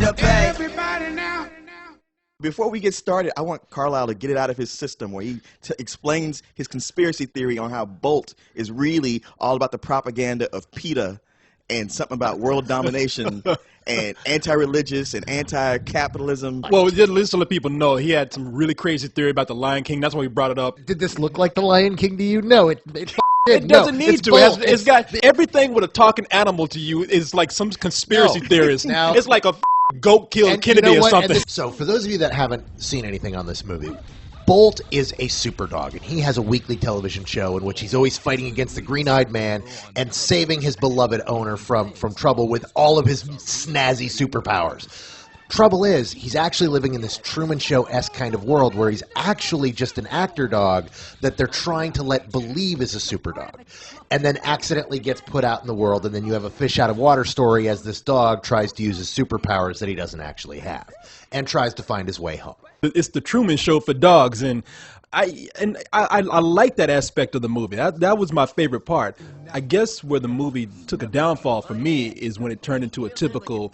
the bay. Everybody now. Before we get started, I want Carlisle to get it out of his system where he explains his conspiracy theory on how Bolt is really all about the propaganda of PETA and something about world domination and anti-religious and anti-capitalism. Well, just to let people know, he had some really crazy theory about the Lion King. That's why we brought it up. Did this look like the Lion King to you? No, it It doesn't need to. It's got everything with a talking animal to you is like some conspiracy theorist. Now, it's like a goat killed Kennedy or something. So for those of you that haven't seen anything on this movie, Bolt is a super dog, and he has a weekly television show in which he's always fighting against the Green-Eyed Man and saving his beloved owner from trouble with all of his snazzy superpowers. Trouble is, he's actually living in this Truman Show-esque kind of world where he's actually just an actor dog that they're trying to let believe is a super dog, and then accidentally gets put out in the world, and then you have a fish out of water story as this dog tries to use his superpowers that he doesn't actually have, and tries to find his way home. It's the Truman Show for dogs, and I like that aspect of the movie. That was my favorite part. I guess where the movie took a downfall for me is when it turned into a typical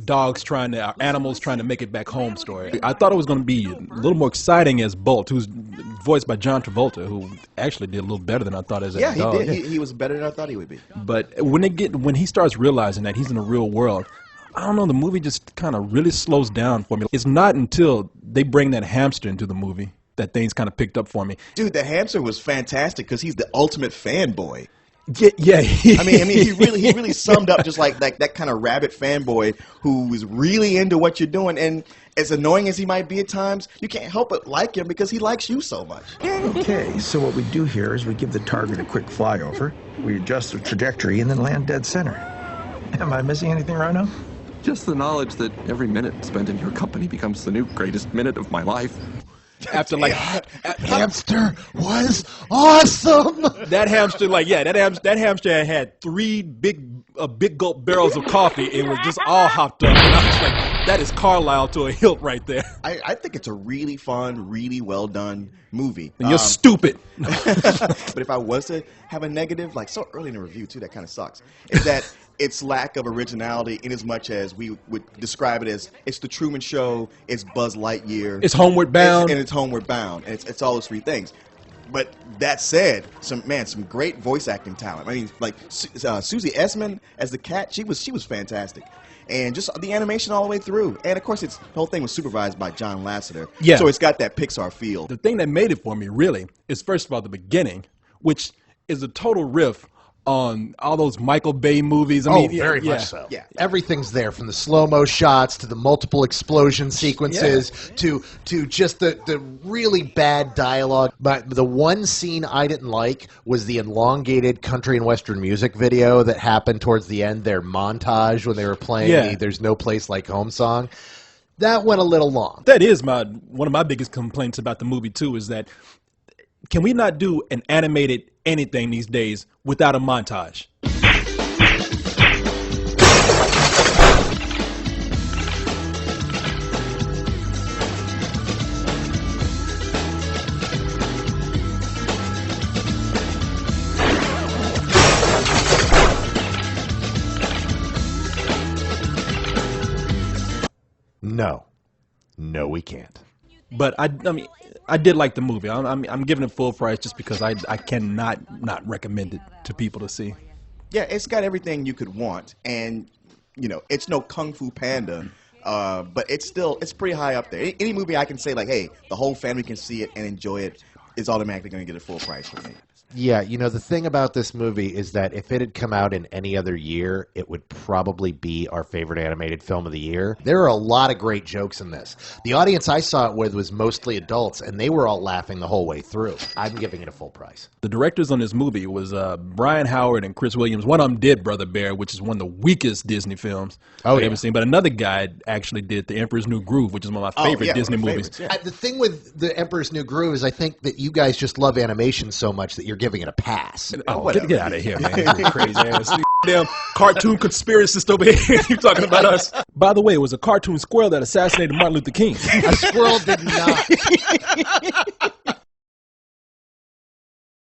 animals trying to make it back home story. I thought it was going to be a little more exciting as Bolt, who's voiced by John Travolta, who actually did a little better than I thought as a dog. Yeah, he did. He was better than I thought he would be. But when he starts realizing that he's in the real world, I don't know, the movie just kind of really slows down for me. It's not until they bring that hamster into the movie that things kind of picked up for me. Dude, the hamster was fantastic because he's the ultimate fanboy. Yeah. I mean, he really summed up just like that kind of rabbit fanboy who is really into what you're doing. And as annoying as he might be at times, you can't help but like him because he likes you so much. Okay, so what we do here is we give the target a quick flyover, we adjust the trajectory, and then land dead center. Am I missing anything, Rhino? Just the knowledge that every minute spent in your company becomes the new greatest minute of my life. After like Hamster was awesome. That hamster, that hamster had 3 big gulp barrels of coffee and was just all hopped up. And I was like, that is Carlisle to a hilt right there. I think it's a really fun, really well done movie. And you're stupid. But if I was to have a negative, like so early in the review too, that kind of sucks, is that its lack of originality in as much as we would describe it as it's the Truman Show, it's Buzz Lightyear. It's Homeward Bound. And it's Homeward Bound. And it's all those 3 things. But that said, some great voice acting talent. I mean, like Susie Essman as the cat, she was fantastic. And just the animation all the way through. And of course, the whole thing was supervised by John Lasseter. Yeah. So it's got that Pixar feel. The thing that made it for me, really, is first of all the beginning, which is a total riff on all those Michael Bay movies. I mean, very much so. Yeah. Everything's there, from the slow-mo shots to the multiple explosion sequences to just the really bad dialogue. But the one scene I didn't like was the elongated country and western music video that happened towards the end, their montage when they were playing the There's No Place Like Home song. That went a little long. That is one of my biggest complaints about the movie, too, is that can we not do an animated anything these days without a montage? No, we can't. But I mean, I did like the movie. I'm giving it full price just because I cannot not recommend it to people to see. Yeah, it's got everything you could want, and it's no Kung Fu Panda, but it's pretty high up there. Any movie I can say like, hey, the whole family can see it and enjoy it is automatically going to get a full price for me. Yeah, the thing about this movie is that if it had come out in any other year, it would probably be our favorite animated film of the year. There are a lot of great jokes in this. The audience I saw it with was mostly adults, and they were all laughing the whole way through. I'm giving it a full price. The directors on this movie was Brian Howard and Chris Williams. One of them did Brother Bear, which is one of the weakest Disney films I've ever seen. But another guy actually did The Emperor's New Groove, which is one of my favorite Disney movies. The thing with The Emperor's New Groove is I think that you guys just love animation so much that you're giving it a pass. Get out of here, man. You're crazy ass. Damn cartoon conspiracist over here. You're talking about us. By the way, it was a cartoon squirrel that assassinated Martin Luther King. A squirrel did not.